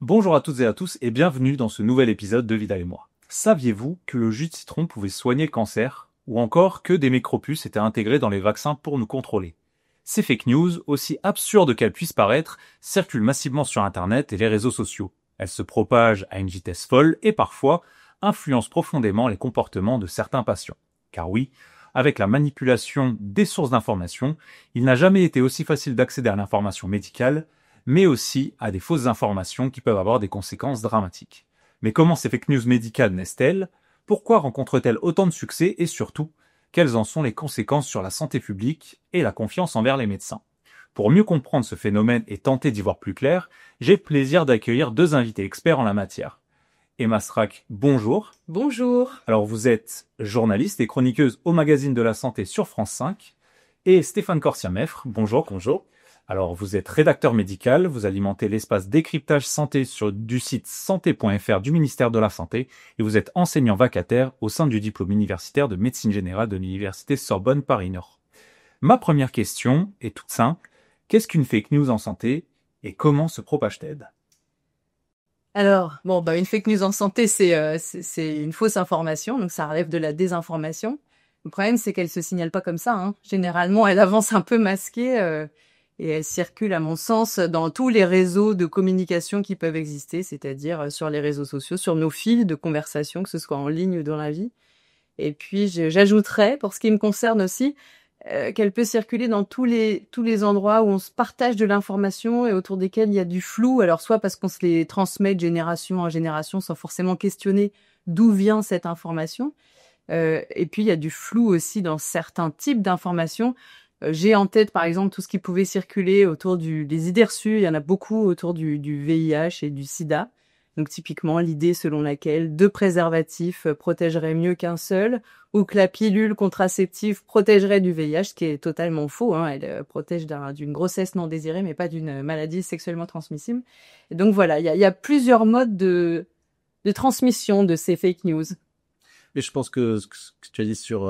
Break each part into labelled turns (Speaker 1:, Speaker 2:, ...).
Speaker 1: Bonjour à toutes et à tous et bienvenue dans ce nouvel épisode de Vidal et moi. Saviez-vous que le jus de citron pouvait soigner le cancer ou encore que des micropuces étaient intégrées dans les vaccins pour nous contrôler? Ces fake news, aussi absurdes qu'elles puissent paraître, circulent massivement sur Internet et les réseaux sociaux. Elles se propagent à une vitesse folle et parfois influencent profondément les comportements de certains patients. Car oui, avec la manipulation des sources d'information, il n'a jamais été aussi facile d'accéder à l'information médicale, mais aussi à des fausses informations qui peuvent avoir des conséquences dramatiques. Mais comment ces fake news médicales naissent-elles? Pourquoi rencontrent-elles autant de succès? Et surtout, quelles en sont les conséquences sur la santé publique et la confiance envers les médecins? Pour mieux comprendre ce phénomène et tenter d'y voir plus clair, j'ai le plaisir d'accueillir deux invités experts en la matière. Emma Strack, bonjour.
Speaker 2: Bonjour.
Speaker 1: Alors vous êtes journaliste et chroniqueuse au magazine de la santé sur France 5. Et Stéphane Corsia-Meffre, bonjour.
Speaker 3: Bonjour.
Speaker 1: Alors, vous êtes rédacteur médical, vous alimentez l'espace décryptage santé du site santé.fr du ministère de la Santé et vous êtes enseignant vacataire au sein du diplôme universitaire de médecine générale de l'université Sorbonne Paris-Nord. Ma première question est toute simple. Qu'est-ce qu'une fake news en santé et comment se propage-t-elle?
Speaker 2: Alors, une fake news en santé, c'est une fausse information, donc ça relève de la désinformation. Le problème, c'est qu'elle se signale pas comme ça, hein. Généralement, elle avance un peu masquée et elle circule, à mon sens, dans tous les réseaux de communication qui peuvent exister, c'est-à-dire sur les réseaux sociaux, sur nos fils de conversation, que ce soit en ligne ou dans la vie. Et puis, j'ajouterais, pour ce qui me concerne aussi, qu'elle peut circuler dans tous les endroits où on se partage de l'information et autour desquels il y a du flou. Alors, soit parce qu'on se les transmet de génération en génération sans forcément questionner d'où vient cette information. Et puis, il y a du flou aussi dans certains types d'informations. J'ai en tête, par exemple, tout ce qui pouvait circuler autour des idées reçues. Il y en a beaucoup autour du VIH et du sida. Donc, typiquement, l'idée selon laquelle 2 préservatifs protégeraient mieux qu'un seul, ou que la pilule contraceptive protégerait du VIH, ce qui est totalement faux, hein. Elle protège d'une grossesse non désirée, mais pas d'une maladie sexuellement transmissible. Et donc, voilà, il y a plusieurs modes de transmission de ces fake news.
Speaker 3: Mais je pense que ce que tu as dit sur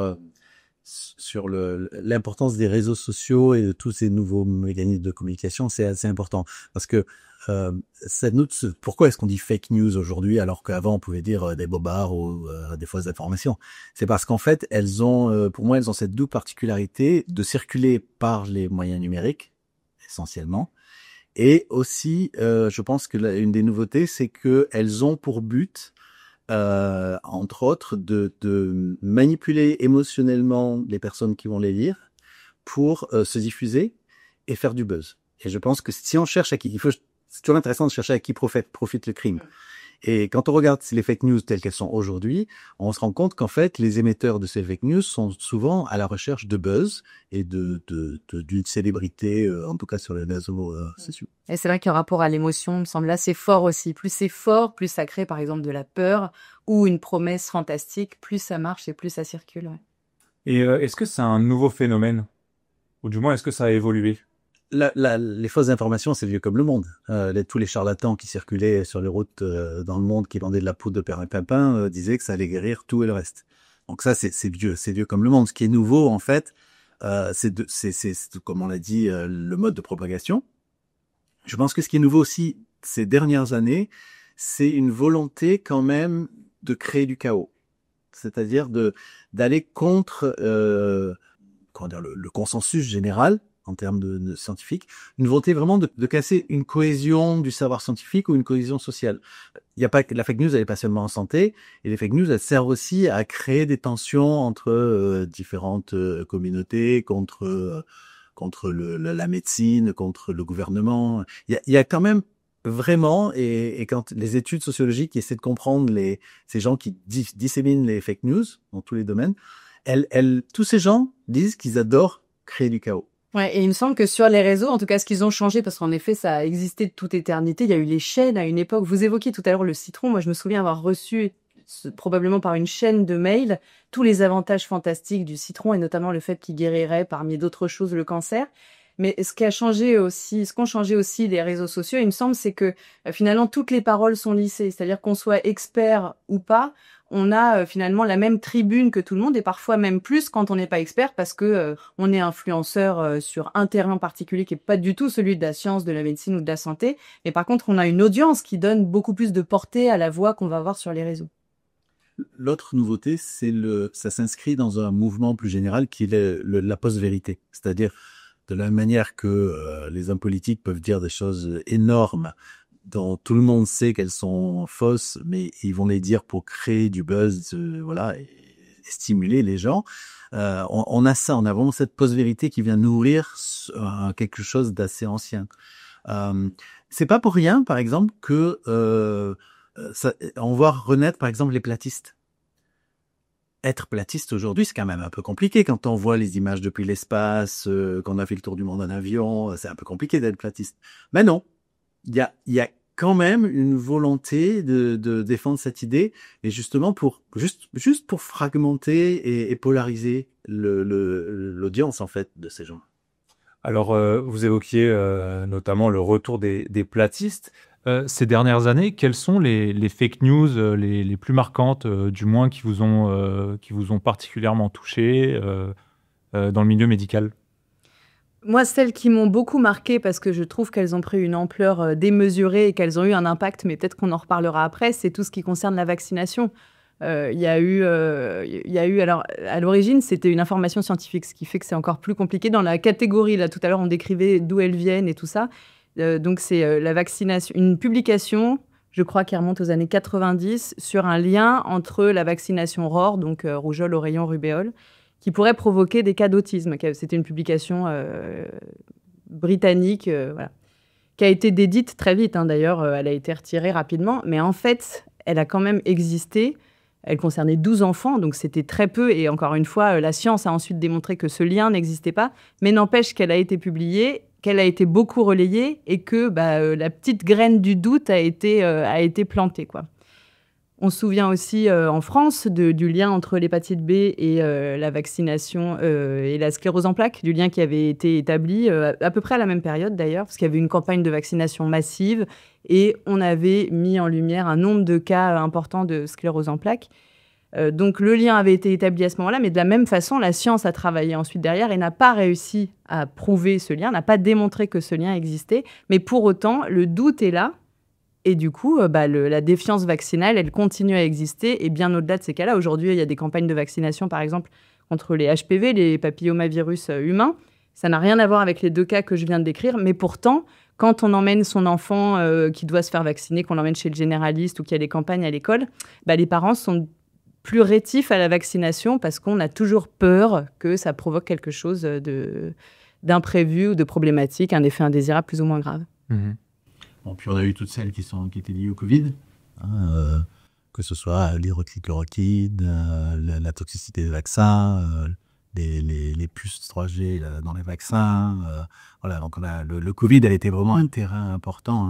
Speaker 3: l'importance des réseaux sociaux et de tous ces nouveaux mécanismes de communication, c'est assez important parce que pourquoi est-ce qu'on dit fake news aujourd'hui alors qu'avant on pouvait dire des bobards ou des fausses informations? C'est parce qu'en fait pour moi elles ont cette double particularité de circuler par les moyens numériques essentiellement, et aussi je pense que une des nouveautés c'est que elles ont pour but entre autres, de manipuler émotionnellement les personnes qui vont les lire pour se diffuser et faire du buzz. Et je pense que si on cherche c'est toujours intéressant de chercher à qui profite le crime. Et quand on regarde les fake news telles qu'elles sont aujourd'hui, on se rend compte qu'en fait, les émetteurs de ces fake news sont souvent à la recherche de buzz et d'une célébrité, en tout cas sur les réseaux sociaux.
Speaker 2: Et c'est vrai qu'un rapport à l'émotion me semble assez fort aussi. Plus c'est fort, plus ça crée par exemple de la peur ou une promesse fantastique, plus ça marche et plus ça circule. Ouais.
Speaker 1: Et est-ce que c'est un nouveau phénomène? Ou du moins, est-ce que ça a évolué?
Speaker 3: Les fausses informations, c'est vieux comme le monde. Tous les charlatans qui circulaient sur les routes dans le monde, qui vendaient de la poudre de perlimpinpin, disaient que ça allait guérir tout et le reste. Donc ça, c'est vieux comme le monde. Ce qui est nouveau, en fait, c'est comme on l'a dit, le mode de propagation. Je pense que ce qui est nouveau aussi ces dernières années, c'est une volonté quand même de créer du chaos. C'est-à-dire d'aller contre le consensus général en termes de scientifique, une volonté vraiment de casser une cohésion du savoir scientifique ou une cohésion sociale. Il y a pas la fake news, elle est pas seulement en santé, et les fake news, elles servent aussi à créer des tensions entre différentes communautés, contre la médecine, contre le gouvernement. Il y a quand même vraiment, et quand les études sociologiques essaient de comprendre ces gens qui disséminent les fake news dans tous les domaines, tous ces gens disent qu'ils adorent créer du chaos.
Speaker 2: Ouais, et il me semble que sur les réseaux, en tout cas, ce qu'ils ont changé, parce qu'en effet, ça a existé de toute éternité. Il y a eu les chaînes à une époque. Vous évoquiez tout à l'heure le citron. Moi, je me souviens avoir reçu, probablement par une chaîne de mails, tous les avantages fantastiques du citron et notamment le fait qu'il guérirait parmi d'autres choses le cancer. Mais ce qu'ont changé aussi les réseaux sociaux, il me semble, c'est que finalement toutes les paroles sont lissées. C'est-à-dire qu'on soit expert ou pas, on a finalement la même tribune que tout le monde et parfois même plus quand on n'est pas expert parce que on est influenceur sur un terrain particulier qui est pas du tout celui de la science, de la médecine ou de la santé. Mais par contre, on a une audience qui donne beaucoup plus de portée à la voix qu'on va avoir sur les réseaux.
Speaker 3: L'autre nouveauté, ça s'inscrit dans un mouvement plus général qui est la post-vérité. C'est-à-dire, de la même manière que les hommes politiques peuvent dire des choses énormes dont tout le monde sait qu'elles sont fausses, mais ils vont les dire pour créer du buzz, voilà, et stimuler les gens. On a ça, on a vraiment cette post-vérité qui vient nourrir quelque chose d'assez ancien. C'est pas pour rien, par exemple, que on voit renaître, par exemple, les platistes. Être platiste aujourd'hui, c'est quand même un peu compliqué quand on voit les images depuis l'espace, qu'on a fait le tour du monde en avion. C'est un peu compliqué d'être platiste. Mais non, il y a quand même une volonté de défendre cette idée, et justement juste pour fragmenter et polariser l'audience en fait de ces gens.
Speaker 1: Alors, vous évoquiez notamment le retour des platistes. Ces dernières années, quelles sont les fake news les plus marquantes, du moins qui vous ont particulièrement touché dans le milieu médical?
Speaker 2: Moi, celles qui m'ont beaucoup marquée parce que je trouve qu'elles ont pris une ampleur démesurée et qu'elles ont eu un impact, mais peut-être qu'on en reparlera après, c'est tout ce qui concerne la vaccination. Il y a eu, alors, à l'origine, c'était une information scientifique, ce qui fait que c'est encore plus compliqué. Dans la catégorie, là, tout à l'heure, on décrivait d'où elles viennent et tout ça. Donc, c'est la vaccination, une publication, je crois, qui remonte aux années 90, sur un lien entre la vaccination ROR, donc rougeole, oreillon, rubéole, qui pourrait provoquer des cas d'autisme. C'était une publication britannique, voilà, qui a été dédite très vite. D'ailleurs, elle a été retirée rapidement. Mais en fait, elle a quand même existé. Elle concernait 12 enfants, donc c'était très peu. Et encore une fois, la science a ensuite démontré que ce lien n'existait pas. Mais n'empêche qu'elle a été publiée, qu'elle a été beaucoup relayée et que la petite graine du doute a été plantée, quoi. On se souvient aussi en France du lien entre l'hépatite B et la vaccination et la sclérose en plaques, du lien qui avait été établi à peu près à la même période d'ailleurs, parce qu'il y avait une campagne de vaccination massive et on avait mis en lumière un nombre de cas importants de sclérose en plaques. Donc le lien avait été établi à ce moment-là, mais de la même façon, la science a travaillé ensuite derrière et n'a pas réussi à prouver ce lien, n'a pas démontré que ce lien existait, mais pour autant, le doute est là. Et du coup, la défiance vaccinale, elle continue à exister. Et bien au-delà de ces cas-là, aujourd'hui, il y a des campagnes de vaccination, par exemple, contre les HPV, les papillomavirus humains. Ça n'a rien à voir avec les 2 cas que je viens de décrire. Mais pourtant, quand on emmène son enfant qui doit se faire vacciner, qu'on l'emmène chez le généraliste ou qu'il y a des campagnes à l'école, les parents sont plus rétifs à la vaccination parce qu'on a toujours peur que ça provoque quelque chose d'imprévu ou de problématique, un effet indésirable plus ou moins grave.
Speaker 1: Mmh.
Speaker 3: Bon, puis on a eu toutes celles qui étaient liées au Covid, que ce soit l'hydroxychloroquine, la toxicité des vaccins, les puces 3G dans les vaccins. Voilà, donc le Covid, elle était vraiment un terrain important,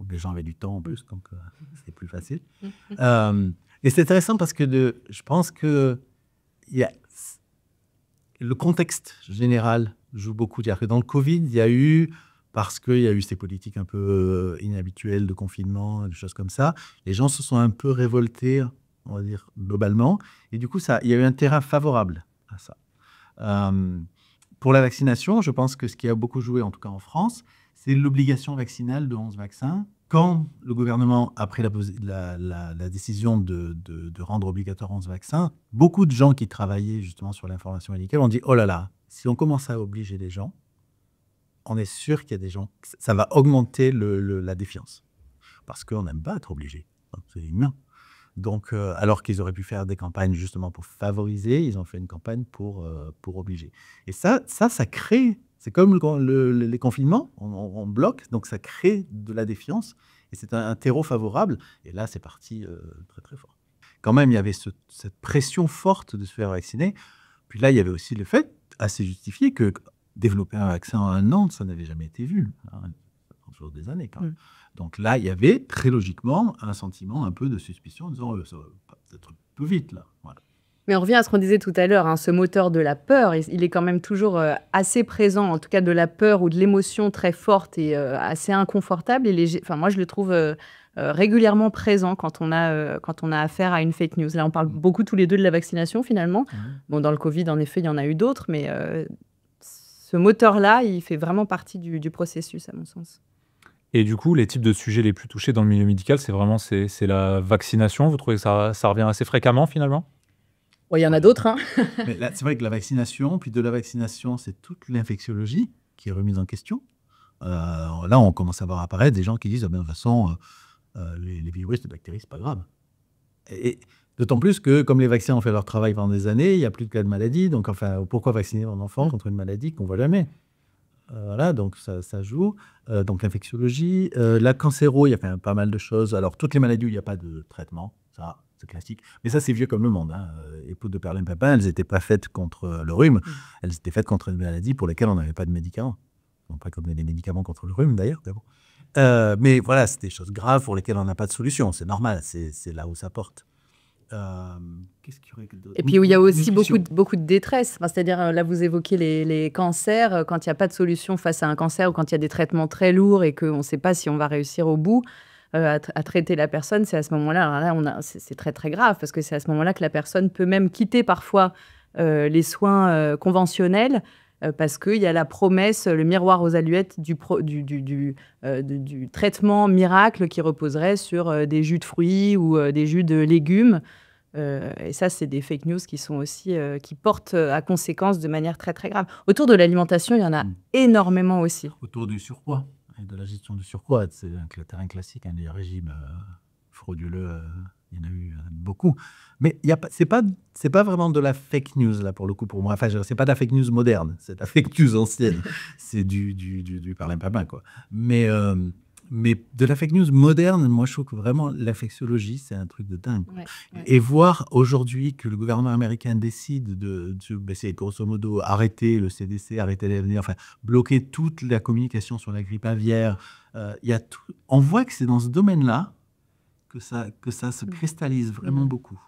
Speaker 3: où les gens avaient du temps en plus, donc c'était plus facile. Et c'est intéressant parce que je pense que le contexte général joue beaucoup. C'est-à-dire que dans le Covid, il y a eu... Parce qu'il y a eu ces politiques un peu inhabituelles de confinement, des choses comme ça, les gens se sont un peu révoltés, on va dire, globalement. Et du coup, il y a eu un terrain favorable à ça. Pour la vaccination, je pense que ce qui a beaucoup joué, en tout cas en France, c'est l'obligation vaccinale de 11 vaccins. Quand le gouvernement a pris la décision de rendre obligatoire 11 vaccins, beaucoup de gens qui travaillaient justement sur l'information médicale ont dit « Oh là là, si on commence à obliger les gens, on est sûr qu'il y a des gens, ça va augmenter la défiance. Parce qu'on n'aime pas être obligé. C'est humain. Donc, alors qu'ils auraient pu faire des campagnes justement pour favoriser, ils ont fait une campagne pour obliger. Et ça crée, c'est comme les confinements, on bloque, donc ça crée de la défiance. Et c'est un terreau favorable. Et là, c'est parti très, très fort. Quand même, il y avait cette pression forte de se faire vacciner. Puis là, il y avait aussi le fait, assez justifié, que développer un vaccin en 1 an, ça n'avait jamais été vu. Toujours des années, quand même. Donc là, il y avait très logiquement un sentiment un peu de suspicion en disant ça va peut-être un peu vite, là. Voilà.
Speaker 2: Mais on revient à ce qu'on disait tout à l'heure, ce moteur de la peur, il est quand même toujours assez présent, en tout cas de la peur ou de l'émotion très forte et assez inconfortable. Et moi, je le trouve régulièrement présent quand on a affaire à une fake news. Là, on parle beaucoup tous les deux de la vaccination, finalement. Bon, dans le Covid, en effet, il y en a eu d'autres, mais ce moteur-là, il fait vraiment partie du processus, à mon sens.
Speaker 1: Et du coup, les types de sujets les plus touchés dans le milieu médical, c'est la vaccination. Vous trouvez que ça revient assez fréquemment, finalement?
Speaker 2: Il y en a d'autres, hein.
Speaker 3: Mais là, c'est vrai que la vaccination, puis de la vaccination, c'est toute l'infectiologie qui est remise en question. Là, on commence à voir apparaître des gens qui disent, de toute façon, les virus, les bactéries, c'est pas grave. Et d'autant plus que, comme les vaccins ont fait leur travail pendant des années, il n'y a plus de cas de maladie. Donc, enfin, pourquoi vacciner mon enfant contre une maladie qu'on ne voit jamais? Voilà, donc ça joue. Donc, l'infectiologie, la cancéro, il y a pas mal de choses. Alors, toutes les maladies où il n'y a pas de traitement, ça, c'est classique. Mais ça, c'est vieux comme le monde. Les poudres de perlimpinpin, elles n'étaient pas faites contre le rhume. Elles étaient faites contre une maladie pour laquelle on n'avait pas de médicaments. Non pas comme les médicaments contre le rhume, d'ailleurs. Mais voilà, c'est des choses graves pour lesquelles on n'a pas de solution. C'est normal, c'est là où ça porte. Qu'est-ce qu'il y aurait d'autre?
Speaker 2: Et puis où il y a aussi beaucoup de détresse. Enfin, c'est-à-dire, là, vous évoquez les cancers. Quand il n'y a pas de solution face à un cancer ou quand il y a des traitements très lourds et qu'on ne sait pas si on va réussir au bout à traiter la personne, c'est à ce moment-là. Alors là, c'est très, très grave parce que c'est à ce moment-là que la personne peut même quitter parfois les soins conventionnels parce qu'il y a la promesse, le miroir aux aluettes du traitement miracle qui reposerait sur des jus de fruits ou des jus de légumes. Et ça, c'est des fake news qui sont aussi qui portent à conséquence de manière très, très grave. Autour de l'alimentation, il y en a énormément aussi.
Speaker 3: Autour du surpoids et de la gestion du surpoids, c'est un terrain classique, des régimes frauduleux. Il y en a eu beaucoup. Mais c'est pas vraiment de la fake news, là, pour le coup, pour moi. Enfin, c'est pas de la fake news moderne, c'est de la fake news ancienne. C'est du perlimpinpin, quoi. Mais de la fake news moderne, moi, je trouve que vraiment, l'infectiologie, c'est un truc de dingue.
Speaker 2: Ouais.
Speaker 3: Et voir aujourd'hui que le gouvernement américain décide c'est grosso modo arrêter le CDC, arrêter l'avenir, enfin, bloquer toute la communication sur la grippe aviaire, on voit que c'est dans ce domaine-là que ça se cristallise vraiment beaucoup.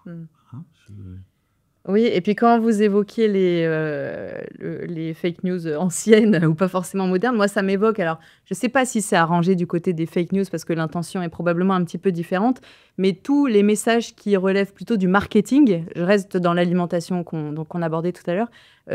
Speaker 2: Oui, et puis quand vous évoquiez les fake news anciennes ou pas forcément modernes, moi, ça m'évoque. Alors, je ne sais pas si c'est arrangé du côté des fake news parce que l'intention est probablement un petit peu différente, mais tous les messages qui relèvent plutôt du marketing, je reste dans l'alimentation qu'on abordait tout à l'heure,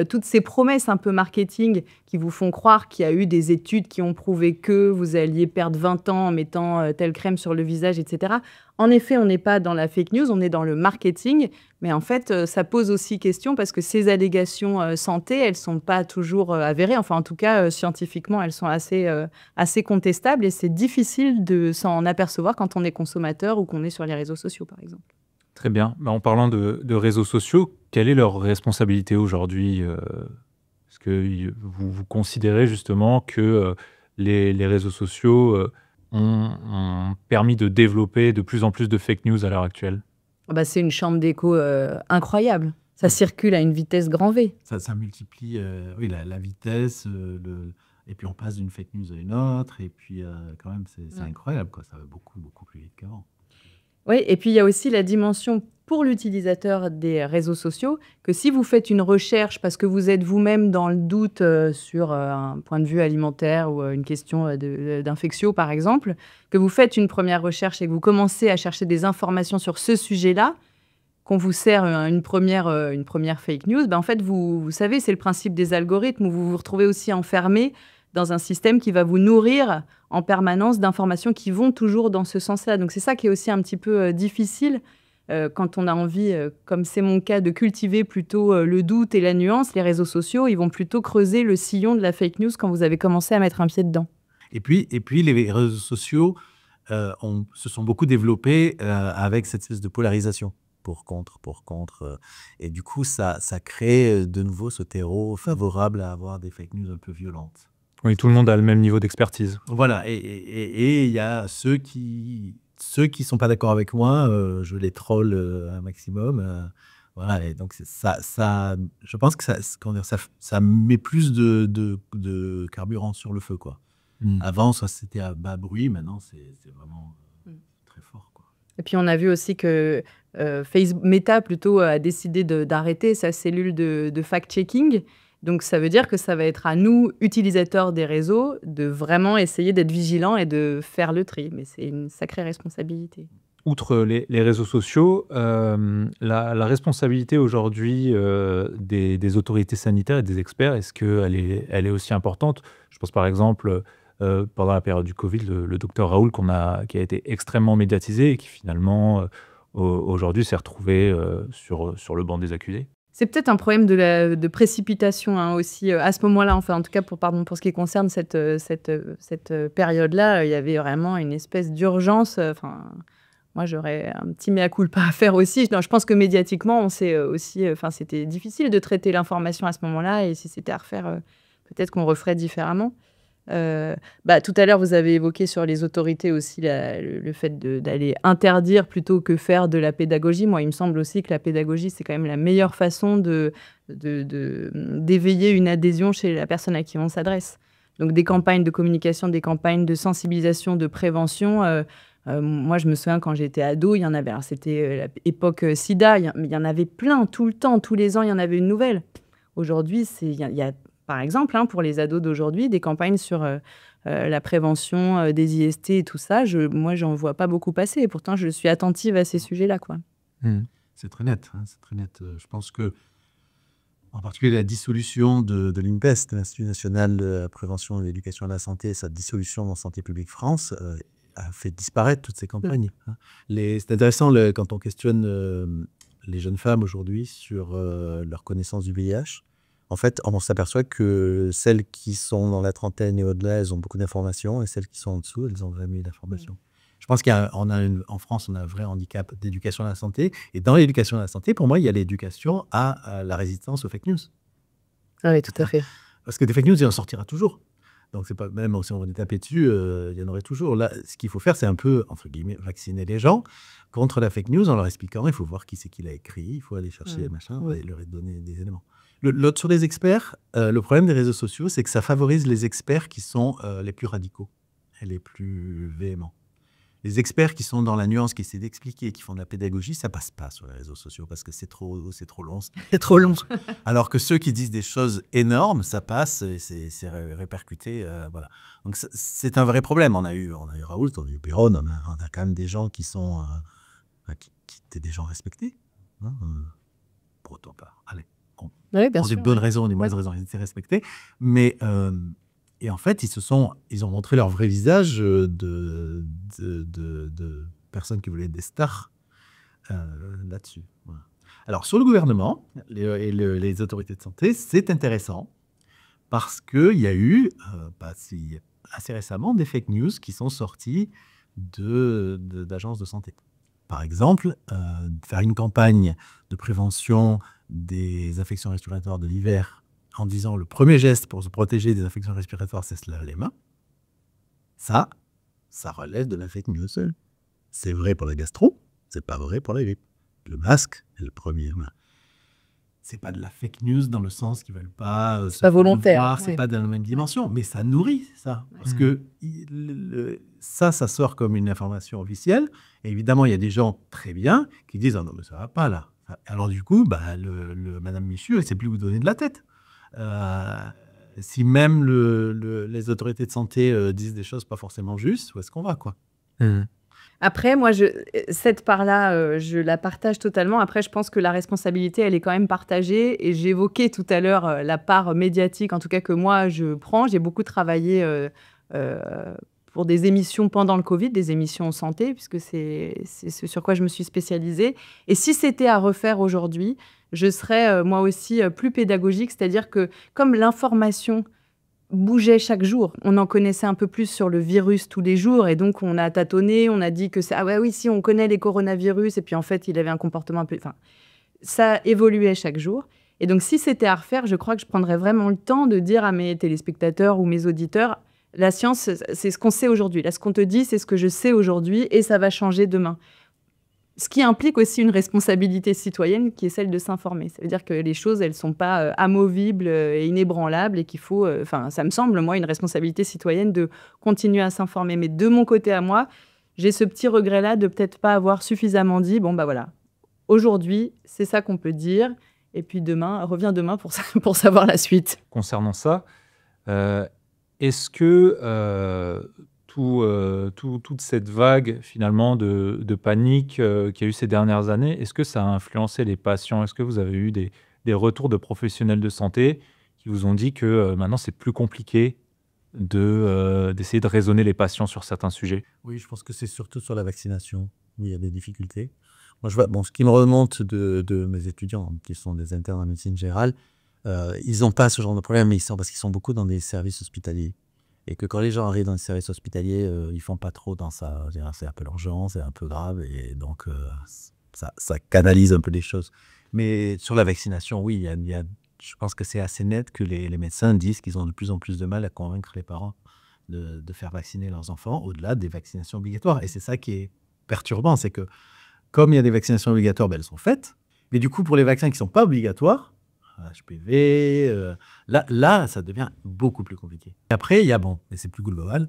Speaker 2: toutes ces promesses un peu marketing qui vous font croire qu'il y a eu des études qui ont prouvé que vous alliez perdre 20 ans en mettant telle crème sur le visage, etc. En effet, on n'est pas dans la fake news, on est dans le marketing, mais en fait, ça pose aussi question parce que ces allégations santé, elles ne sont pas toujours avérées. Enfin, en tout cas, scientifiquement, elles sont assez contestables et c'est difficile de s'en apercevoir quand on est consommateur ou qu'on est sur les réseaux sociaux, par exemple.
Speaker 1: Très bien. En parlant de réseaux sociaux, quelle est leur responsabilité aujourd'hui? Est-ce que vous considérez justement que les réseaux sociaux ont permis de développer de plus en plus de fake news à l'heure actuelle?
Speaker 2: C'est une chambre d'écho incroyable. Ça circule à une vitesse grand V.
Speaker 3: Ça multiplie la vitesse, et puis on passe d'une fake news à une autre, et puis quand même, c'est incroyable, quoi. Ça va beaucoup, beaucoup plus vite qu'avant.
Speaker 2: Oui, et puis il y a aussi la dimension pour l'utilisateur des réseaux sociaux, que si vous faites une recherche parce que vous êtes vous-même dans le doute sur un point de vue alimentaire ou une question d'infectio, par exemple, que vous faites une première recherche et que vous commencez à chercher des informations sur ce sujet-là, qu'on vous sert une première fake news, en fait, vous savez, c'est le principe des algorithmes où vous vous retrouvez aussi enfermé dans un système qui va vous nourrir en permanence d'informations qui vont toujours dans ce sens-là. Donc, c'est ça qui est aussi un petit peu difficile quand on a envie, comme c'est mon cas, de cultiver plutôt le doute et la nuance. Les réseaux sociaux, ils vont plutôt creuser le sillon de la fake news quand vous avez commencé à mettre un pied dedans.
Speaker 3: Et puis les réseaux sociaux se sont beaucoup développés avec cette espèce de polarisation. Pour contre. Et du coup, ça crée de nouveau ce terreau favorable à avoir des fake news un peu violentes.
Speaker 1: Oui, tout le monde a le même niveau d'expertise.
Speaker 3: Voilà, et il y a ceux qui sont pas d'accord avec moi, je les troll un maximum. Voilà, et donc ça, je pense que ça met plus de carburant sur le feu, quoi. Avant, ça c'était à bas bruit, maintenant c'est vraiment très fort, quoi.
Speaker 2: Et puis on a vu aussi que Facebook, Meta plutôt a décidé d'arrêter sa cellule de fact-checking. Donc, ça veut dire que ça va être à nous, utilisateurs des réseaux, de vraiment essayer d'être vigilants et de faire le tri. Mais c'est une sacrée responsabilité.
Speaker 1: Outre les réseaux sociaux, la responsabilité aujourd'hui des autorités sanitaires et des experts, est-ce qu'elle est aussi importante? Je pense par exemple, pendant la période du Covid, le docteur Raoul qui a été extrêmement médiatisé et qui finalement, aujourd'hui s'est retrouvé sur le banc des accusés.
Speaker 2: C'est peut-être un problème de précipitation aussi à ce moment-là. Enfin, en tout cas, pour ce qui concerne cette période-là, il y avait vraiment une espèce d'urgence. Moi, j'aurais un petit mea culpa à faire aussi. Non, je pense que médiatiquement, on s'est aussi... c'était difficile de traiter l'information à ce moment-là. Et si c'était à refaire, peut-être qu'on referait différemment. Tout à l'heure, vous avez évoqué sur les autorités aussi le fait d'aller interdire plutôt que faire de la pédagogie. Moi, il me semble aussi que la pédagogie, c'est quand même la meilleure façon d'éveiller une adhésion chez la personne à qui on s'adresse. Donc, des campagnes de communication, des campagnes de sensibilisation, de prévention. Moi, je me souviens quand j'étais ado, il y en avait. Alors, c'était l'époque SIDA, il y en avait plein, tout le temps, tous les ans, il y en avait une nouvelle. Aujourd'hui, il y a par exemple, pour les ados d'aujourd'hui, des campagnes sur la prévention des IST et tout ça. Moi, j'en vois pas beaucoup passer. Et pourtant, je suis attentive à ces sujets-là, quoi.
Speaker 3: C'est très net. C'est très net. Je pense que, en particulier, la dissolution de l'INPES, de l'Institut national de la prévention et de l'éducation à la santé, sa dissolution dans Santé publique France, a fait disparaître toutes ces campagnes. C'est intéressant quand on questionne les jeunes femmes aujourd'hui sur leur connaissance du VIH. En fait, on s'aperçoit que celles qui sont dans la trentaine et au-delà, elles ont beaucoup d'informations, et celles qui sont en dessous, elles n'ont jamais eu d'informations. Je pense qu'en France, on a un vrai handicap d'éducation à la santé. Et dans l'éducation à la santé, pour moi, il y a l'éducation à la résistance aux fake news.
Speaker 2: Ah oui, tout à fait.
Speaker 3: Parce que des fake news, il en sortira toujours. Donc, c'est pas, même si on venait taper dessus, il y en aurait toujours. Là, ce qu'il faut faire, c'est un peu, entre guillemets, vacciner les gens contre la fake news en leur expliquant, il faut voir qui c'est qui l'a écrit, il faut aller chercher machin, et leur donner des éléments. L'autre sur les experts, le problème des réseaux sociaux, c'est que ça favorise les experts qui sont les plus radicaux et les plus véhéments. Les experts qui sont dans la nuance, qui essaient d'expliquer, qui font de la pédagogie, ça passe pas sur les réseaux sociaux parce que c'est trop long.
Speaker 2: C'est trop long.
Speaker 3: Alors que ceux qui disent des choses énormes, ça passe et c'est répercuté. Voilà. Donc c'est un vrai problème. On a eu Raoult, on a eu Biron, on a quand même des gens qui sont qui étaient des gens respectés. Pour autant pas. Allez.
Speaker 2: Oui, bien
Speaker 3: pour
Speaker 2: sûr,
Speaker 3: des bonnes raisons, des mauvaises raisons, ils étaient respectés. Mais et en fait, ils ont montré leur vrai visage de personnes qui voulaient être des stars là-dessus. Voilà. Alors, sur le gouvernement et les autorités de santé, c'est intéressant parce qu'il y a eu, assez récemment, des fake news qui sont sorties d'agences de santé. Par exemple, faire une campagne de prévention des infections respiratoires de l'hiver en disant le premier geste pour se protéger des infections respiratoires, c'est se laver les mains. Ça relève de la fake news. C'est vrai pour la gastro, c'est pas vrai pour la grippe. Le masque est le premier. C'est pas de la fake news dans le sens qu'ils veulent pas.
Speaker 2: C'est pas volontaire.
Speaker 3: C'est pas dans la même dimension, mais ça nourrit ça. Parce que ça sort comme une information officielle. Et évidemment, il y a des gens très bien qui disent « Ah non, mais ça va pas là ». Alors du coup, Madame Michu, elle ne sait plus vous donner de la tête. Si même les autorités de santé disent des choses pas forcément justes, où est-ce qu'on va, quoi?
Speaker 2: Après, moi, cette part-là, je la partage totalement. Après, je pense que la responsabilité, elle est quand même partagée. Et j'évoquais tout à l'heure la part médiatique, en tout cas que moi, je prends. J'ai beaucoup travaillé pour des émissions pendant le Covid, des émissions santé, puisque c'est ce sur quoi je me suis spécialisée. Et si c'était à refaire aujourd'hui, je serais moi aussi plus pédagogique, c'est-à-dire que comme l'information bougeait chaque jour, on en connaissait un peu plus sur le virus tous les jours, et donc on a tâtonné, on a dit que c'est « Ah ouais, oui, si, on connaît les coronavirus », et puis en fait, il avait un comportement un peu... Enfin, ça évoluait chaque jour. Et donc, si c'était à refaire, je crois que je prendrais vraiment le temps de dire à mes téléspectateurs ou mes auditeurs « La science, c'est ce qu'on sait aujourd'hui. Là, ce qu'on te dit, c'est ce que je sais aujourd'hui et ça va changer demain. » Ce qui implique aussi une responsabilité citoyenne qui est celle de s'informer. Ça veut dire que les choses, elles ne sont pas amovibles et inébranlables et qu'il faut... ça me semble, moi, une responsabilité citoyenne de continuer à s'informer. Mais de mon côté à moi, j'ai ce petit regret-là de peut-être pas avoir suffisamment dit « Bon, voilà, aujourd'hui, c'est ça qu'on peut dire. Et puis reviens demain pour savoir la suite.
Speaker 1: Concernant ça, est-ce que toute cette vague finalement de panique qu'il y a eu ces dernières années, est-ce que ça a influencé les patients? Est-ce que vous avez eu des retours de professionnels de santé qui vous ont dit que maintenant c'est plus compliqué d'essayer de raisonner les patients sur certains sujets?
Speaker 3: Oui, je pense que c'est surtout sur la vaccination où il y a des difficultés. Moi, je vois, ce qui me remonte de mes étudiants, qui sont des internes en médecine générale, ils n'ont pas ce genre de problème, mais parce qu'ils sont beaucoup dans des services hospitaliers. Et que quand les gens arrivent dans les services hospitaliers, ils font pas trop dans ça. C'est un peu urgent, c'est un peu grave, et donc ça canalise un peu les choses. Mais sur la vaccination, oui, je pense que c'est assez net que les médecins disent qu'ils ont de plus en plus de mal à convaincre les parents de faire vacciner leurs enfants, au-delà des vaccinations obligatoires. Et c'est ça qui est perturbant, c'est que comme il y a des vaccinations obligatoires, elles sont faites. Mais du coup, pour les vaccins qui ne sont pas obligatoires, HPV, là, ça devient beaucoup plus compliqué. Et après, il y a, mais c'est plus global,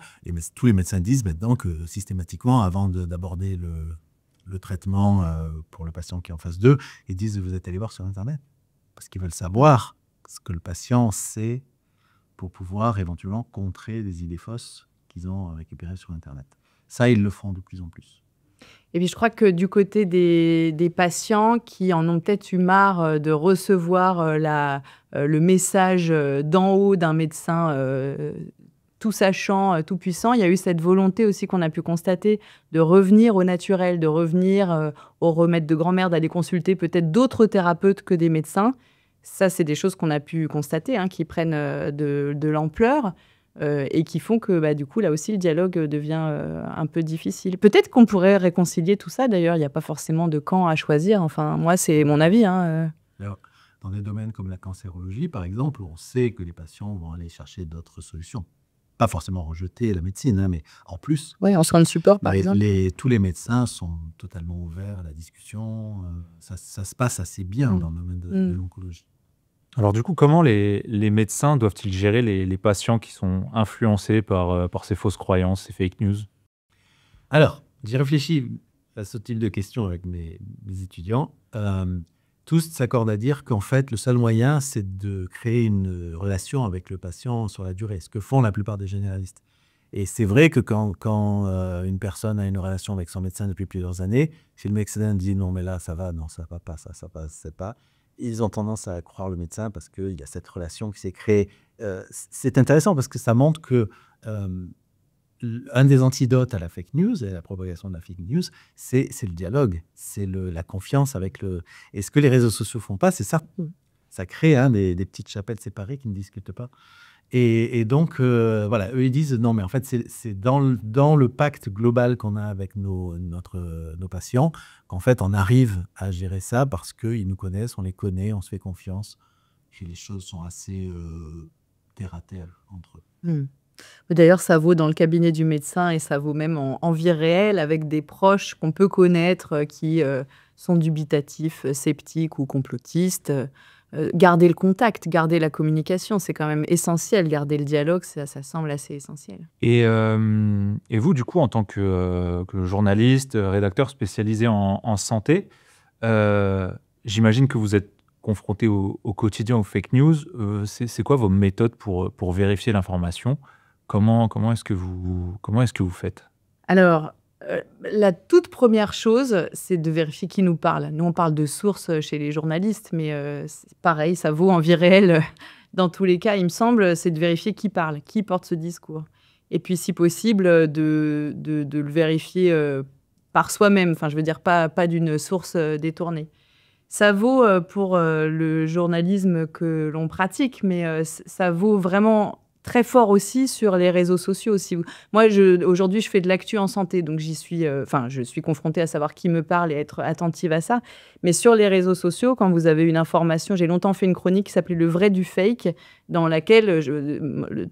Speaker 3: tous les médecins disent maintenant que systématiquement, avant d'aborder le traitement pour le patient qui est en phase 2, ils disent vous êtes allé voir sur Internet. Parce qu'ils veulent savoir ce que le patient sait pour pouvoir éventuellement contrer des idées fausses qu'ils ont récupérées sur Internet. Ça, ils le font de plus en plus.
Speaker 2: Et puis, je crois que du côté des patients qui en ont peut-être eu marre de recevoir le message d'en haut d'un médecin tout sachant, tout puissant, il y a eu cette volonté aussi qu'on a pu constater de revenir au naturel, de revenir au remède de grand-mère, d'aller consulter peut-être d'autres thérapeutes que des médecins. Ça, c'est des choses qu'on a pu constater, qui prennent de l'ampleur. Et qui font que, du coup, là aussi, le dialogue devient un peu difficile. Peut-être qu'on pourrait réconcilier tout ça, d'ailleurs. Il n'y a pas forcément de camp à choisir. Enfin, moi, c'est mon avis.
Speaker 3: Alors, dans des domaines comme la cancérologie, par exemple, on sait que les patients vont aller chercher d'autres solutions. Pas forcément rejeter la médecine, mais en plus...
Speaker 2: Oui, en soins de support, par exemple.
Speaker 3: Tous les médecins sont totalement ouverts à la discussion. Ça se passe assez bien dans le domaine de l'oncologie.
Speaker 1: Alors du coup, comment les médecins doivent-ils gérer les patients qui sont influencés par ces fausses croyances, ces fake news?
Speaker 3: Alors, j'y réfléchis à ce type de questions avec mes étudiants. Tous s'accordent à dire qu'en fait, le seul moyen, c'est de créer une relation avec le patient sur la durée, ce que font la plupart des généralistes. Et c'est vrai que quand une personne a une relation avec son médecin depuis plusieurs années, si le médecin dit « non, mais là, ça va, non, ça va pas, ça passe pas », ils ont tendance à croire le médecin parce qu'il y a cette relation qui s'est créée. C'est intéressant parce que ça montre que un des antidotes à la fake news et à la propagation de la fake news, c'est le dialogue, c'est la confiance avec le... Et ce que les réseaux sociaux font pas, c'est ça. Ça crée des petites chapelles séparées qui ne discutent pas. Et donc, voilà, eux, ils disent, non, mais en fait, c'est dans le pacte global qu'on a avec nos patients qu'en fait, on arrive à gérer ça parce qu'ils nous connaissent, on les connaît, on se fait confiance. Et les choses sont assez terre à terre entre eux.
Speaker 2: D'ailleurs, ça vaut dans le cabinet du médecin et ça vaut même en vie réelle avec des proches qu'on peut connaître qui sont dubitatifs, sceptiques ou complotistes. Garder le contact, garder la communication, c'est quand même essentiel. Garder le dialogue, ça semble assez essentiel.
Speaker 1: Et vous, du coup, en tant que journaliste, rédacteur spécialisé en santé, j'imagine que vous êtes confronté au quotidien aux fake news. C'est quoi vos méthodes pour vérifier l'information? Comment est-ce que vous faites?
Speaker 2: Alors, la toute première chose, c'est de vérifier qui nous parle. Nous, on parle de sources chez les journalistes, mais c'est pareil, ça vaut en vie réelle. Dans tous les cas, il me semble, c'est de vérifier qui parle, qui porte ce discours. Et puis, si possible, de le vérifier par soi-même. Enfin, je veux dire, pas d'une source détournée. Ça vaut pour le journalisme que l'on pratique, mais ça vaut vraiment très fort aussi sur les réseaux sociaux. Moi, aujourd'hui, je fais de l'actu en santé, donc je suis confrontée à savoir qui me parle et être attentive à ça. Mais sur les réseaux sociaux, quand vous avez une information, j'ai longtemps fait une chronique qui s'appelait « Le vrai du fake », dans laquelle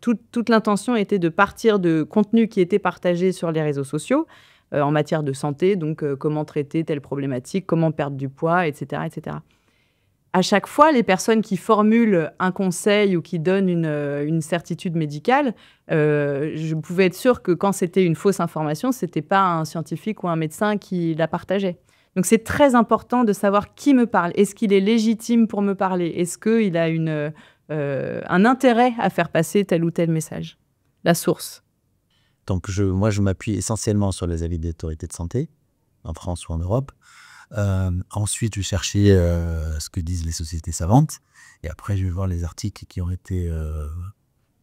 Speaker 2: toute l'intention était de partir de contenus qui étaient partagés sur les réseaux sociaux, en matière de santé, donc comment traiter telle problématique, comment perdre du poids, etc., etc. À chaque fois, les personnes qui formulent un conseil ou qui donnent une certitude médicale, je pouvais être sûre que quand c'était une fausse information, ce n'était pas un scientifique ou un médecin qui la partageait. Donc, c'est très important de savoir qui me parle. Est-ce qu'il est légitime pour me parler? Est-ce qu'il a un intérêt à faire passer tel ou tel message? La source.
Speaker 3: Donc, moi, je m'appuie essentiellement sur les avis des autorités de santé, en France ou en Europe. Ensuite, je vais chercher ce que disent les sociétés savantes. Et après, je vais voir les articles qui ont été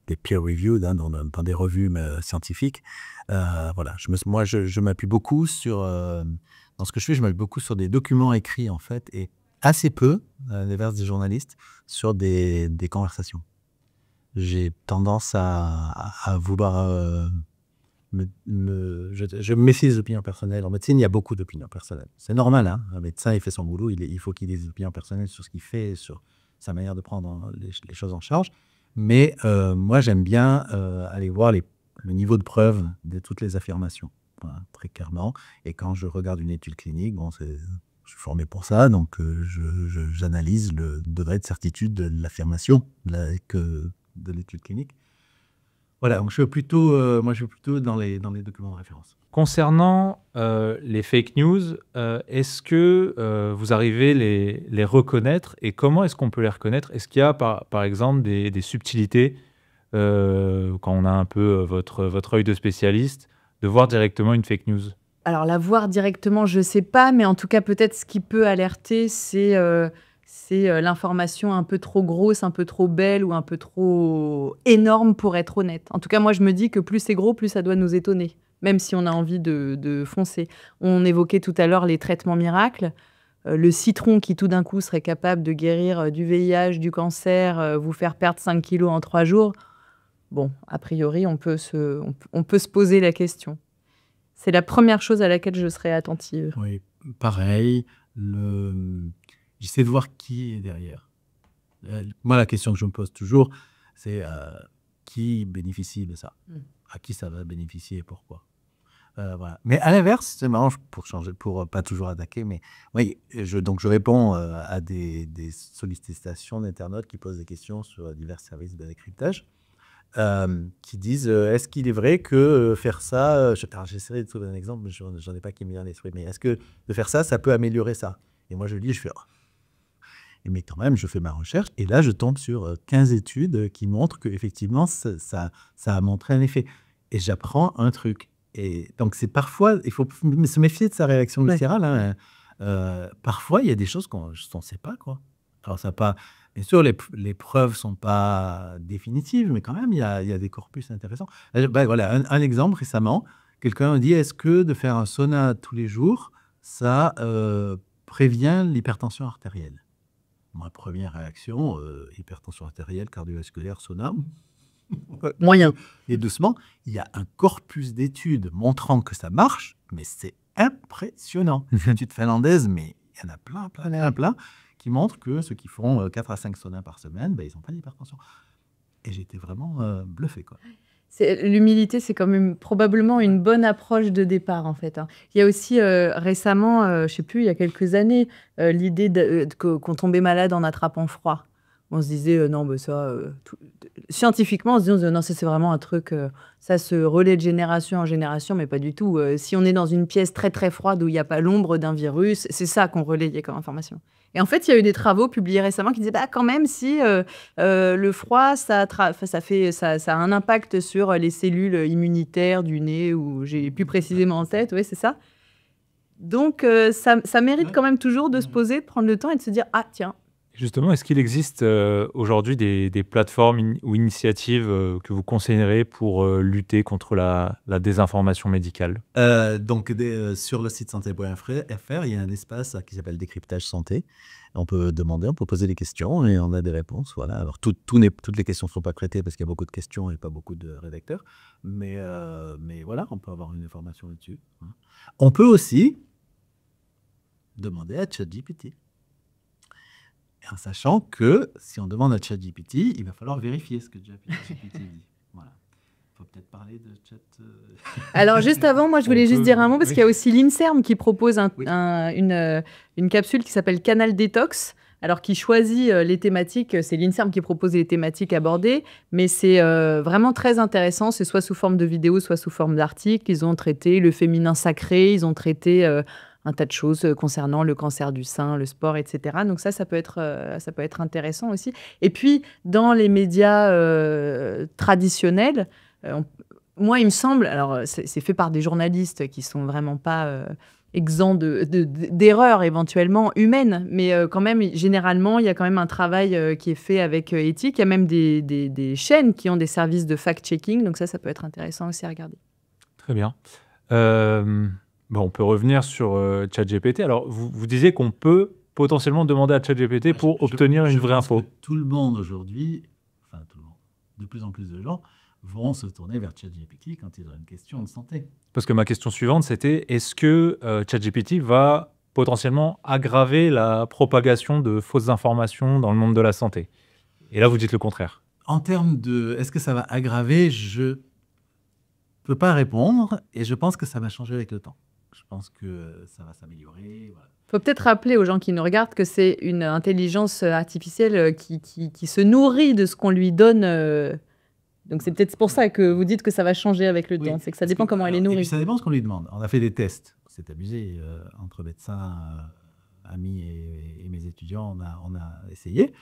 Speaker 3: des peer-reviewed, dans des revues scientifiques. Voilà. Moi, je m'appuie beaucoup sur... dans ce que je fais, je m'appuie beaucoup sur des documents écrits, en fait, et assez peu, à l'inverse des journalistes, sur des conversations. J'ai tendance à vouloir... je me méfie des opinions personnelles. En médecine, il y a beaucoup d'opinions personnelles. C'est normal, hein. Un médecin, il fait son boulot, il faut qu'il ait des opinions personnelles sur ce qu'il fait, sur sa manière de prendre les choses en charge. Mais moi, j'aime bien aller voir le niveau de preuve de toutes les affirmations, voilà, très clairement. Et quand je regarde une étude clinique, je suis formé pour ça, donc j'analyse le degré de certitude de l'affirmation de l'étude clinique. Voilà, donc je suis plutôt dans les documents de référence.
Speaker 1: Concernant les fake news, est-ce que vous arrivez les reconnaître et comment est-ce qu'on peut les reconnaître? Est-ce qu'il y a par exemple des subtilités quand on a un peu votre œil de spécialiste, de voir directement une fake news?
Speaker 2: Alors, la voir directement, je ne sais pas, mais en tout cas, peut-être ce qui peut alerter, c'est l'information un peu trop grosse, un peu trop belle ou un peu trop énorme pour être honnête. En tout cas, moi, je me dis que plus c'est gros, plus ça doit nous étonner, même si on a envie de foncer. On évoquait tout à l'heure les traitements miracles. Le citron qui, tout d'un coup, serait capable de guérir du VIH, du cancer, vous faire perdre 5 kilos en 3 jours. Bon, a priori, on peut se poser la question. C'est la première chose à laquelle je serais attentive.
Speaker 3: Oui, pareil. J'essaie de voir qui est derrière. Moi, la question que je me pose toujours, c'est qui bénéficie de ça? À qui ça va bénéficier et pourquoi? Voilà. Mais à l'inverse, c'est marrant, pour pas toujours attaquer, mais oui, donc je réponds à des sollicitations d'internautes qui posent des questions sur divers services de décryptage, qui disent est-ce qu'il est vrai que faire ça, j'essaierai de trouver un exemple, mais j'en ai pas qui me vient à l'esprit, mais est-ce que de faire ça, ça peut améliorer ça? Et moi je lis, je fais mais quand même, je fais ma recherche et là, je tombe sur 15 études qui montrent qu'effectivement, ça a montré un effet. Et j'apprends un truc. Et donc, c'est parfois, il faut se méfier de sa réaction viscérale. Hein. Parfois, il y a des choses qu'on ne sait pas, quoi. Alors, ça pas... Bien sûr, les preuves ne sont pas définitives, mais quand même, il y a des corpus intéressants. Voilà, un exemple récemment, quelqu'un a dit, est-ce que de faire un sauna tous les jours, ça prévient l'hypertension artérielle? Ma première réaction, hypertension artérielle, cardiovasculaire, sauna.
Speaker 2: Moyen.
Speaker 3: Et doucement, il y a un corpus d'études montrant que ça marche, mais c'est impressionnant. Une étude finlandaise, mais il y en a plein, qui montrent que ceux qui font 4 à 5 saunas par semaine, ils n'ont pas d'hypertension. Et j'étais vraiment bluffé, quoi.
Speaker 2: L'humilité, c'est quand même probablement une bonne approche de départ, en fait. Hein. Il y a aussi récemment, je ne sais plus, il y a quelques années, l'idée qu'on tombait malade en attrapant froid. On se disait, non, mais ça... scientifiquement, on se disait, non, ça, c'est vraiment un truc... ça se relaie de génération en génération, mais pas du tout. Si on est dans une pièce très, très froide où il n'y a pas l'ombre d'un virus, c'est ça qu'on relayait comme information. Et en fait, il y a eu des travaux publiés récemment qui disaient, quand même, si le froid, ça a un impact sur les cellules immunitaires du nez, ou j'ai plus précisément en tête, oui, c'est ça. Donc, ça mérite quand même toujours de se poser, de prendre le temps et de se dire, ah, tiens.
Speaker 1: Justement, est-ce qu'il existe aujourd'hui des plateformes ou initiatives que vous conseillerez pour lutter contre la désinformation médicale?
Speaker 3: Donc, sur le site santé.fr, il y a un espace qui s'appelle Décryptage Santé. On peut demander, on peut poser des questions et on a des réponses. Voilà. Alors, toutes les questions ne sont pas traitées parce qu'il y a beaucoup de questions et pas beaucoup de rédacteurs. Mais voilà, on peut avoir une information là-dessus. Hein. On peut aussi demander à ChatGPT. En sachant que si on demande à ChatGPT, il va falloir vérifier ce que ChatGPT dit. Voilà. Il faut peut-être parler de Chat...
Speaker 2: Alors, juste avant, moi, je voulais juste dire un mot, parce qu'il y a aussi l'INSERM qui propose une capsule qui s'appelle Canal Détox, alors qui choisit les thématiques. C'est l'INSERM qui propose les thématiques abordées, mais c'est vraiment très intéressant. C'est soit sous forme de vidéo, soit sous forme d'article. Ils ont traité le féminin sacré, ils ont traité un tas de choses concernant le cancer du sein, le sport, etc. Donc ça peut être intéressant aussi. Et puis, dans les médias traditionnels, moi, il me semble, alors c'est fait par des journalistes qui sont vraiment pas exempts d'erreurs éventuellement humaines, mais quand même, généralement, il y a quand même un travail qui est fait avec éthique. Il y a même des chaînes qui ont des services de fact-checking, donc ça peut être intéressant aussi à regarder.
Speaker 1: Très bien. On peut revenir sur ChatGPT. Alors, vous disiez qu'on peut potentiellement demander à ChatGPT pour obtenir une vraie info.
Speaker 3: Tout le monde aujourd'hui, enfin tout le monde, de plus en plus de gens vont se tourner vers ChatGPT quand ils ont une question de santé.
Speaker 1: Parce que ma question suivante, c'était est-ce que ChatGPT va potentiellement aggraver la propagation de fausses informations dans le monde de la santé? Et là, vous dites le contraire.
Speaker 3: En termes de est-ce que ça va aggraver, je peux pas répondre et je pense que ça va changer avec le temps. Je pense que ça va s'améliorer. Voilà.
Speaker 2: Il faut peut-être rappeler aux gens qui nous regardent que c'est une intelligence artificielle qui se nourrit de ce qu'on lui donne. Donc c'est peut-être pour ça que vous dites que ça va changer avec le temps. C'est que ça dépend comment elle est nourrie.
Speaker 3: Et puis ça dépend ce qu'on lui demande. On a fait des tests. C'est amusé. Entre médecins, amis et mes étudiants, on a essayé.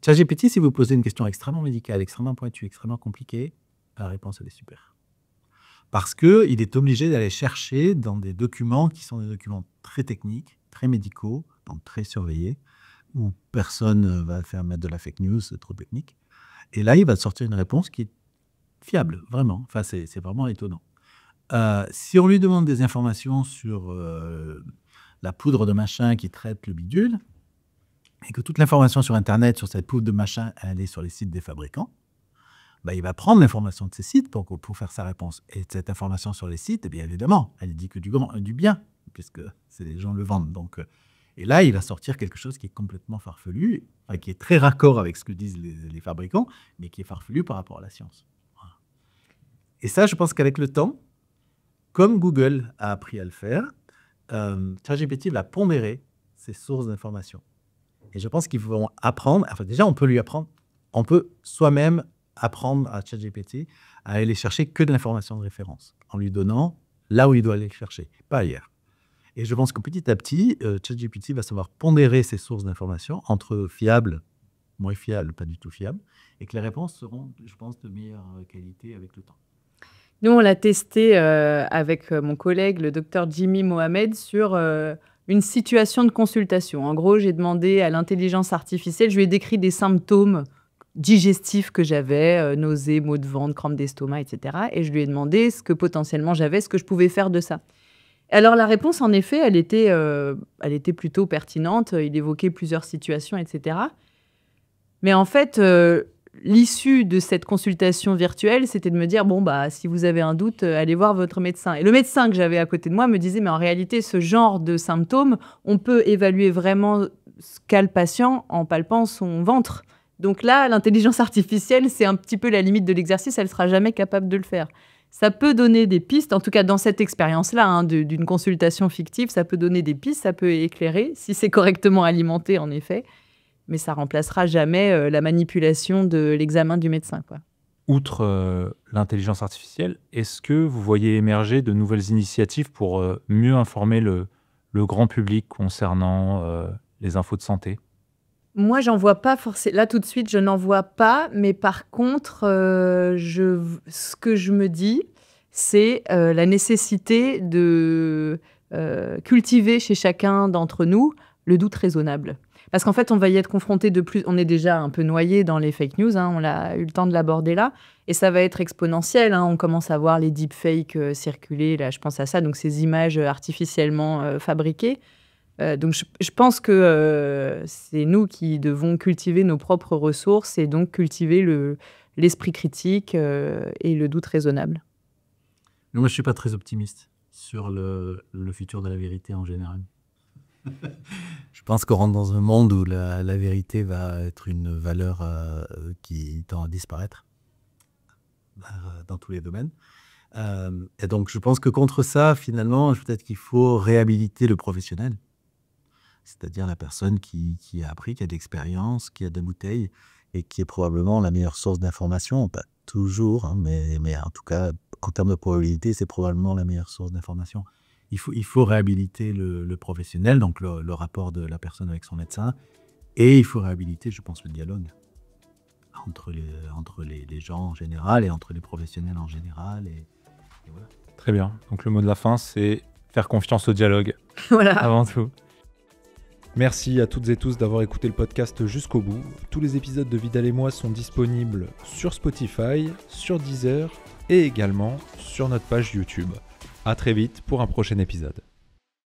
Speaker 3: ChatGPT, si vous posez une question extrêmement médicale, extrêmement pointue, extrêmement compliquée, la réponse, elle est super. Parce qu'il est obligé d'aller chercher dans des documents qui sont des documents très techniques, très médicaux, donc très surveillés, où personne ne va faire mettre de la fake news, c'est trop technique. Et là, il va sortir une réponse qui est fiable, vraiment. Enfin, c'est vraiment étonnant. Si on lui demande des informations sur la poudre de machin qui traite le bidule, et que toute l'information sur Internet sur cette poudre de machin, elle est sur les sites des fabricants, il va prendre l'information de ces sites pour faire sa réponse. Et cette information sur les sites, bien évidemment, elle dit que du bien, puisque les gens le vendent. Donc, et là, il va sortir quelque chose qui est complètement farfelu, qui est très raccord avec ce que disent les fabricants, mais qui est farfelu par rapport à la science. Voilà. Et ça, je pense qu'avec le temps, comme Google a appris à le faire, ChatGPT va pondérer ses sources d'informations. Et je pense qu'ils vont apprendre, enfin déjà, on peut lui apprendre, on peut soi-même apprendre à ChatGPT à aller chercher que de l'information de référence, en lui donnant là où il doit aller chercher, pas ailleurs. Et je pense que petit à petit, ChatGPT va savoir pondérer ses sources d'informations entre fiables, moins fiables, pas du tout fiables, et que les réponses seront, je pense, de meilleure qualité avec le temps.
Speaker 2: Nous, on l'a testé avec mon collègue, le docteur Jimmy Mohamed, sur une situation de consultation. En gros, j'ai demandé à l'intelligence artificielle, je lui ai décrit des symptômes digestifs que j'avais, nausées, maux de ventre, crampes d'estomac, etc. Et je lui ai demandé ce que potentiellement j'avais, ce que je pouvais faire de ça. Alors la réponse, en effet, elle était plutôt pertinente. Il évoquait plusieurs situations, etc. Mais en fait, l'issue de cette consultation virtuelle, c'était de me dire, si vous avez un doute, allez voir votre médecin. Et le médecin que j'avais à côté de moi me disait, mais en réalité, ce genre de symptômes, on peut évaluer vraiment ce qu'a le patient en palpant son ventre. Donc là, l'intelligence artificielle, c'est un petit peu la limite de l'exercice, elle ne sera jamais capable de le faire. Ça peut donner des pistes, en tout cas dans cette expérience-là, d'une consultation fictive, ça peut donner des pistes, ça peut éclairer, si c'est correctement alimenté en effet, mais ça ne remplacera jamais la manipulation de l'examen du médecin, quoi.
Speaker 1: Outre l'intelligence artificielle, est-ce que vous voyez émerger de nouvelles initiatives pour mieux informer le grand public concernant les infos de santé ?
Speaker 2: Moi, j'en vois pas forcément. Là, tout de suite, je n'en vois pas. Mais par contre, ce que je me dis, c'est la nécessité de cultiver chez chacun d'entre nous le doute raisonnable. Parce qu'en fait, on va y être confronté de plus. On est déjà un peu noyé dans les fake news. On a eu le temps de l'aborder là. Et ça va être exponentiel. On commence à voir les deepfakes circuler. Là, je pense à ça. Donc, ces images artificiellement fabriquées. Donc, je pense que c'est nous qui devons cultiver nos propres ressources et donc cultiver l'esprit critique et le doute raisonnable.
Speaker 3: Moi, je ne suis pas très optimiste sur le futur de la vérité en général. Je pense qu'on rentre dans un monde où la vérité va être une valeur qui tend à disparaître dans tous les domaines. Et donc, je pense que contre ça, finalement, peut-être qu'il faut réhabiliter le professionnel. C'est-à-dire la personne qui a appris, qui a de l'expérience, qui a des bouteilles et qui est probablement la meilleure source d'information. Pas toujours, mais en tout cas, en termes de probabilité, c'est probablement la meilleure source d'information. il faut réhabiliter le professionnel, donc le rapport de la personne avec son médecin, et il faut réhabiliter, je pense, le dialogue entre les gens en général et entre les professionnels en général. Et voilà.
Speaker 1: Très bien. Donc le mot de la fin, c'est faire confiance au dialogue
Speaker 2: Voilà.
Speaker 1: avant tout.
Speaker 4: Merci à toutes et tous d'avoir écouté le podcast jusqu'au bout. Tous les épisodes de Vidal et moi sont disponibles sur Spotify, sur Deezer et également sur notre page YouTube. À très vite pour un prochain épisode.